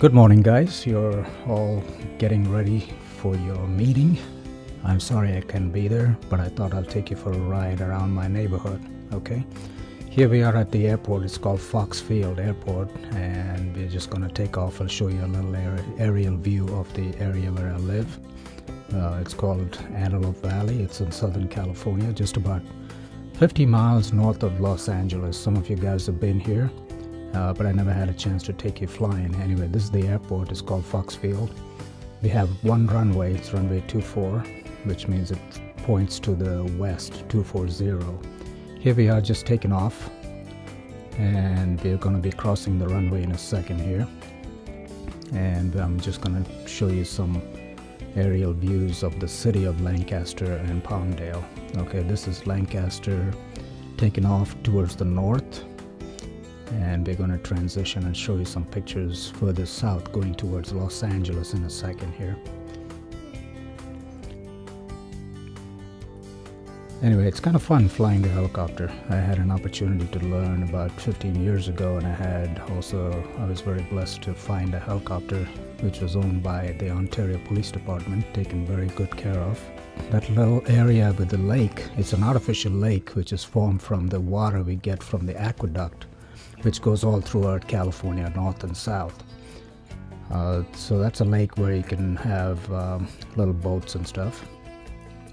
Good morning, guys. You're all getting ready for your meeting. I'm sorry I can't be there, but I thought I'll take you for a ride around my neighborhood. Okay, here we are at the airport. It's called Fox Field Airport, and we're just going to take off. I'll show you a little aerial view of the area where I live. It's called Antelope Valley. It's in Southern California, just about 50 miles north of Los Angeles. Some of you guys have been here, but I never had a chance to take you flying. Anyway, this is the airport. It's called Fox Field. We have one runway. It's runway 24, which means it points to the west, 240. Here we are just taking off, and we're going to be crossing the runway in a second here. And I'm just going to show you some aerial views of the city of Lancaster and Palmdale. Okay, this is Lancaster taking off towards the north, and we're going to transition and show you some pictures further south going towards Los Angeles in a second here. Anyway, it's kind of fun flying the helicopter. I had an opportunity to learn about 15 years ago, and I was very blessed to find a helicopter which was owned by the Ontario Police Department, taken very good care of. That little area with the lake, it's an artificial lake which is formed from the water we get from the aqueduct, which goes all throughout California, north and south. So that's a lake where you can have little boats and stuff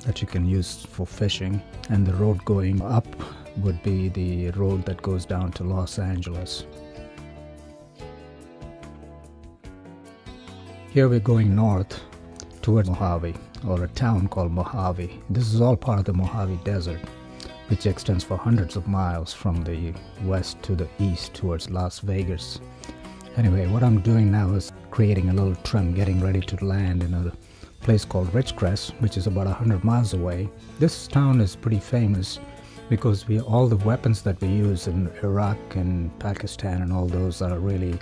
that you can use for fishing, and the road going up would be the road that goes down to Los Angeles. Here we're going north towards Mojave, or a town called Mojave. This is all part of the Mojave Desert, which extends for hundreds of miles from the west to the east towards Las Vegas. Anyway, what I'm doing now is creating a little trim, getting ready to land in a place called Ridgecrest, which is about 100 miles away. This town is pretty famous because all the weapons that we use in Iraq and Pakistan and all those are really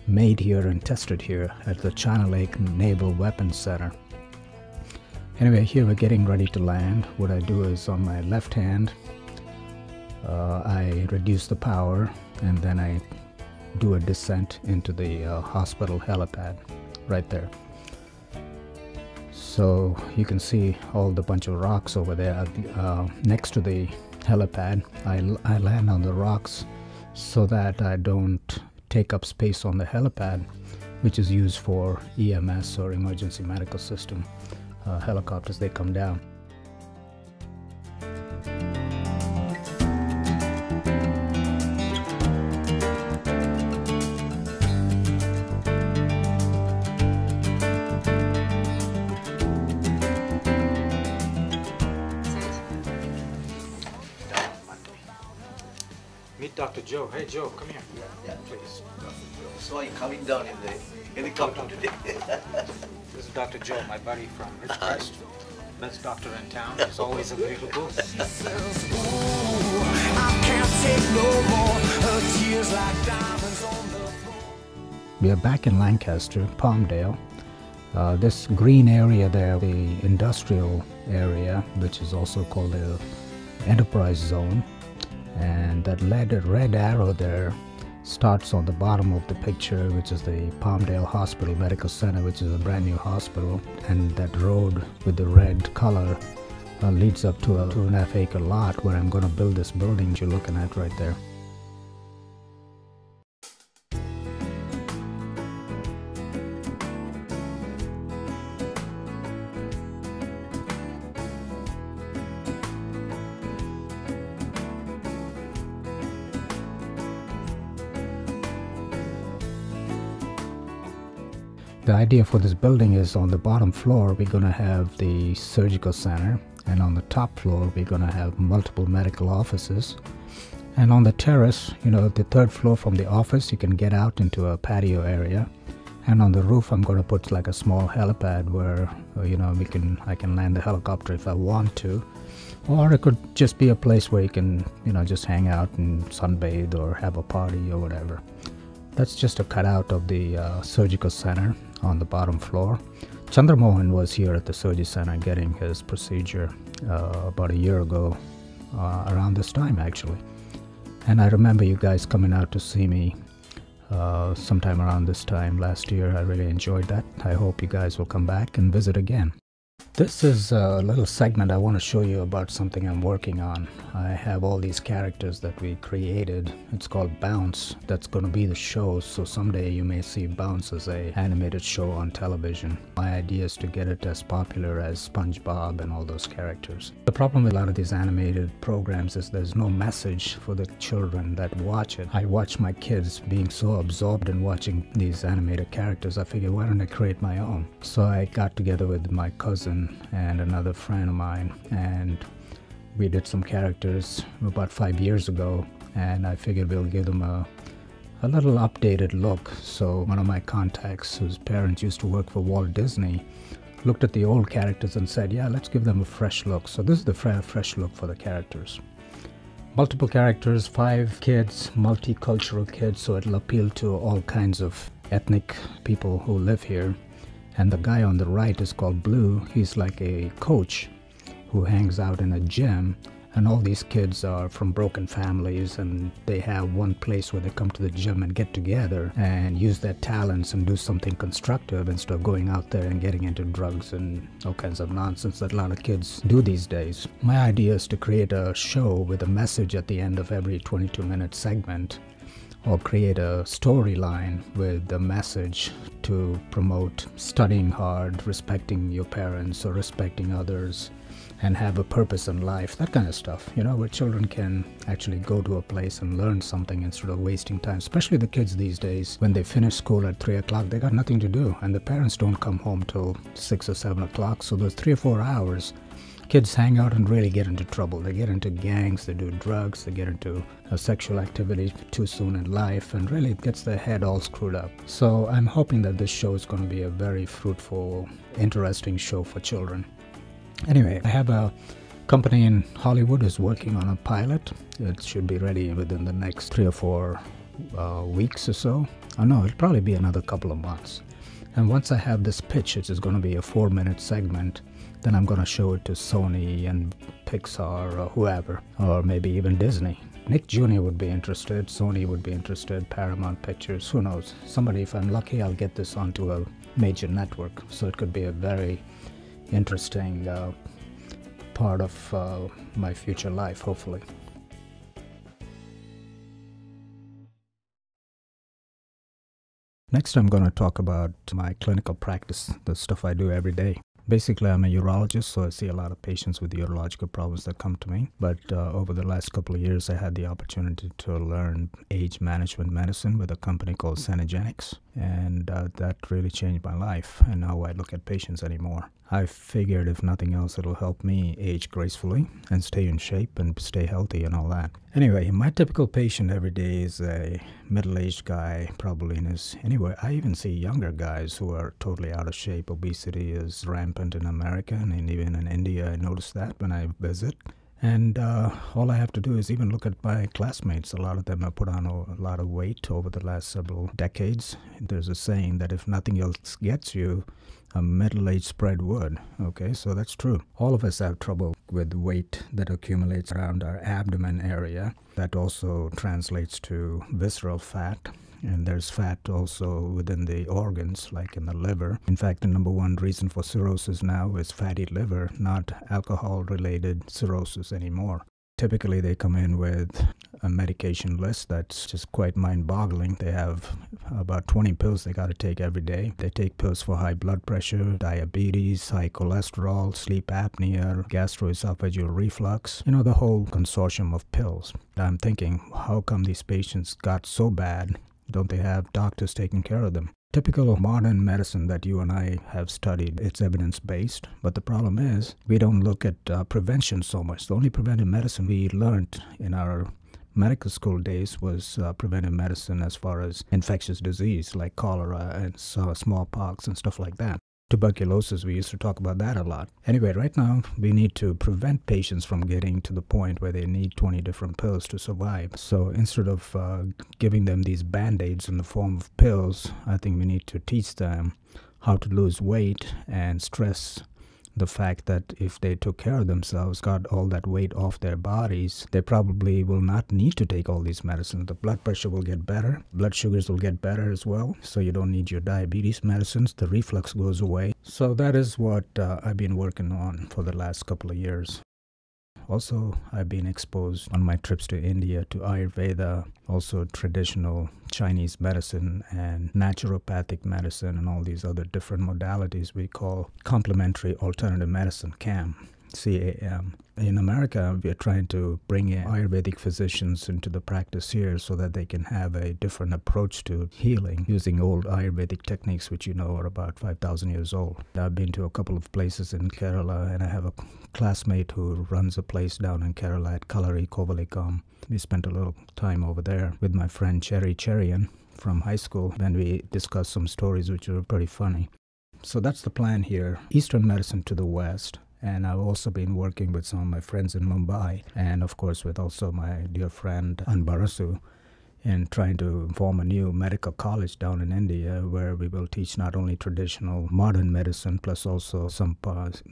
made here and tested here at the China Lake Naval Weapons Center. Anyway, here we're getting ready to land. What I do is on my left hand, I reduce the power, and then I do a descent into the hospital helipad right there. So you can see all the bunch of rocks over there next to the helipad. I land on the rocks so that I don't take up space on the helipad, which is used for EMS, or emergency medical system helicopters. They come down. Meet Dr. Joe. Hey, Joe, come here. Yeah, please. I saw you coming down in the helicopter today. This is Dr. Joe, my buddy from Ridgecrest. Best doctor in town. He's always available. We are back in Lancaster, Palmdale. This green area there, the industrial area, which is also called the Enterprise Zone. And that red arrow there starts on the bottom of the picture, which is the Palmdale Hospital Medical Center, which is a brand new hospital. And that road with the red color leads up to a 2.5 acre lot where I'm going to build this building you're looking at right there. The idea for this building is on the bottom floor we're going to have the surgical center, and on the top floor we're going to have multiple medical offices. And on the terrace, the third floor from the office, you can get out into a patio area. And on the roof I'm going to put like a small helipad where I can land the helicopter if I want to. Or it could just be a place where you can just hang out and sunbathe or have a party or whatever. That's just a cutout of the surgical center on the bottom floor. Chandramohan was here at the surgery center getting his procedure about a year ago, around this time actually. And I remember you guys coming out to see me sometime around this time last year. I really enjoyed that. I hope you guys will come back and visit again. This is a little segment I want to show you about something I'm working on. I have all these characters that we created. It's called Bounce. That's going to be the show, so someday you may see Bounce as an animated show on television. My idea is to get it as popular as SpongeBob and all those characters. The problem with a lot of these animated programs is there's no message for the children that watch it. I watch my kids being so absorbed in watching these animated characters, I figured, why don't I create my own? So I got together with my cousin and another friend of mine, and we did some characters about 5 years ago, and I figured we'll give them a little updated look. So one of my contacts, whose parents used to work for Walt Disney, looked at the old characters and said, yeah, let's give them a fresh look. So this is the fresh look for the characters. Multiple characters, 5 kids, multicultural kids, so it'll appeal to all kinds of ethnic people who live here. And the guy on the right is called Blue. He's like a coach who hangs out in a gym, and all these kids are from broken families, and they have one place where they come to the gym and get together and use their talents and do something constructive instead of going out there and getting into drugs and all kinds of nonsense that a lot of kids do these days. My idea is to create a show with a message at the end of every 22-minute segment, or create a storyline with a message to promote studying hard, respecting your parents or respecting others, and have a purpose in life, that kind of stuff, you know, where children can actually go to a place and learn something instead of wasting time. Especially the kids these days, when they finish school at 3 o'clock, they got nothing to do, and the parents don't come home till 6 or 7 o'clock, so those 3 or 4 hours, kids hang out and really get into trouble. They get into gangs, they do drugs, they get into sexual activity too soon in life, and really it gets their head all screwed up. So I'm hoping that this show is going to be a very fruitful, interesting show for children. Anyway, I have a company in Hollywood who's working on a pilot. It should be ready within the next 3 or 4 weeks or so. Oh no, it'll probably be another couple of months. And once I have this pitch, which is going to be a 4-minute segment, then I'm going to show it to Sony and Pixar or whoever, or maybe even Disney. Nick Jr. would be interested, Sony would be interested, Paramount Pictures, who knows. Somebody, if I'm lucky, I'll get this onto a major network, so it could be a very interesting part of my future life, hopefully. Next, I'm going to talk about my clinical practice, the stuff I do every day. Basically, I'm a urologist, so I see a lot of patients with urological problems that come to me. But over the last couple of years, I had the opportunity to learn age management medicine with a company called Cenegenics, and that really changed my life and how I look at patients anymore. I figured if nothing else, it'll help me age gracefully and stay in shape and stay healthy and all that. Anyway, my typical patient every day is a middle-aged guy, probably in his... Anyway, I even see younger guys who are totally out of shape. Obesity is rampant in America, and even in India, I notice that when I visit. And all I have to do is even look at my classmates. A lot of them have put on a lot of weight over the last several decades. There's a saying that if nothing else gets you, a middle-aged spread would. Okay, so that's true. All of us have trouble with weight that accumulates around our abdomen area. That also translates to visceral fat. And there's fat also within the organs, like in the liver. In fact, the #1 reason for cirrhosis now is fatty liver, not alcohol-related cirrhosis anymore. Typically, they come in with a medication list that's just quite mind-boggling. They have about 20 pills they got to take every day. They take pills for high blood pressure, diabetes, high cholesterol, sleep apnea, gastroesophageal reflux, you know, the whole consortium of pills. I'm thinking, how come these patients got so bad? Don't they have doctors taking care of them? Typical of modern medicine that you and I have studied, it's evidence-based, but the problem is we don't look at prevention so much. The only preventive medicine we learned in our medical school days was preventive medicine as far as infectious disease like cholera and smallpox and stuff like that. Tuberculosis, we used to talk about that a lot. Anyway, right now, we need to prevent patients from getting to the point where they need 20 different pills to survive. So instead of giving them these band-aids in the form of pills, I think we need to teach them how to lose weight and stress The fact that if they took care of themselves, got all that weight off their bodies, they probably will not need to take all these medicines. The blood pressure will get better, blood sugars will get better as well, so you don't need your diabetes medicines, the reflux goes away. So that is what I've been working on for the last couple of years. Also, I've been exposed on my trips to India to Ayurveda, also traditional Chinese medicine and naturopathic medicine and all these other different modalities we call complementary alternative medicine, CAM. CAM. In America, we are trying to bring in Ayurvedic physicians into the practice here so that they can have a different approach to healing using old Ayurvedic techniques, which you know are about 5,000 years old. I've been to a couple of places in Kerala, and I have a classmate who runs a place down in Kerala at Kalari Kovalikam. We spent a little time over there with my friend Cherry Cherian from high school, and we discussed some stories which were pretty funny. So that's the plan here. Eastern medicine to the west. And I've also been working with some of my friends in Mumbai, and of course with also my dear friend Anbarasu, in trying to form a new medical college down in India where we will teach not only traditional modern medicine, plus also some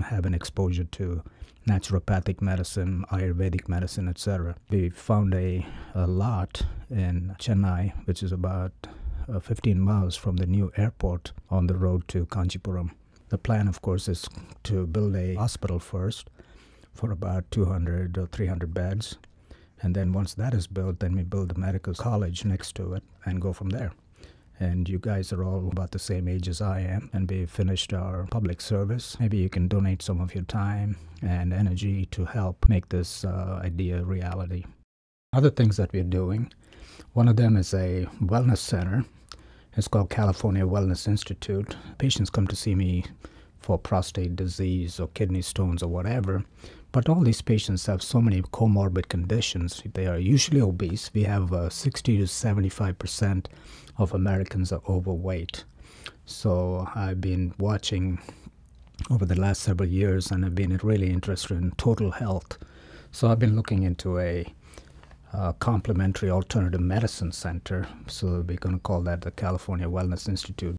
have an exposure to naturopathic medicine, Ayurvedic medicine, etc. We found a lot in Chennai, which is about 15 miles from the new airport on the road to Kanchipuram. The plan, of course, is to build a hospital first for about 200 or 300 beds. And then once that is built, then we build a medical college next to it and go from there. And you guys are all about the same age as I am, and we finished our public service. Maybe you can donate some of your time and energy to help make this idea a reality. Other things that we're doing, one of them is a wellness center. It's called California Wellness Institute. Patients come to see me for prostate disease or kidney stones or whatever, but all these patients have so many comorbid conditions. They are usually obese. We have 60 to 75% of Americans are overweight. So I've been watching over the last several years, and I've been really interested in total health. So I've been looking into a complementary alternative medicine center. So we're going to call that the California Wellness Institute.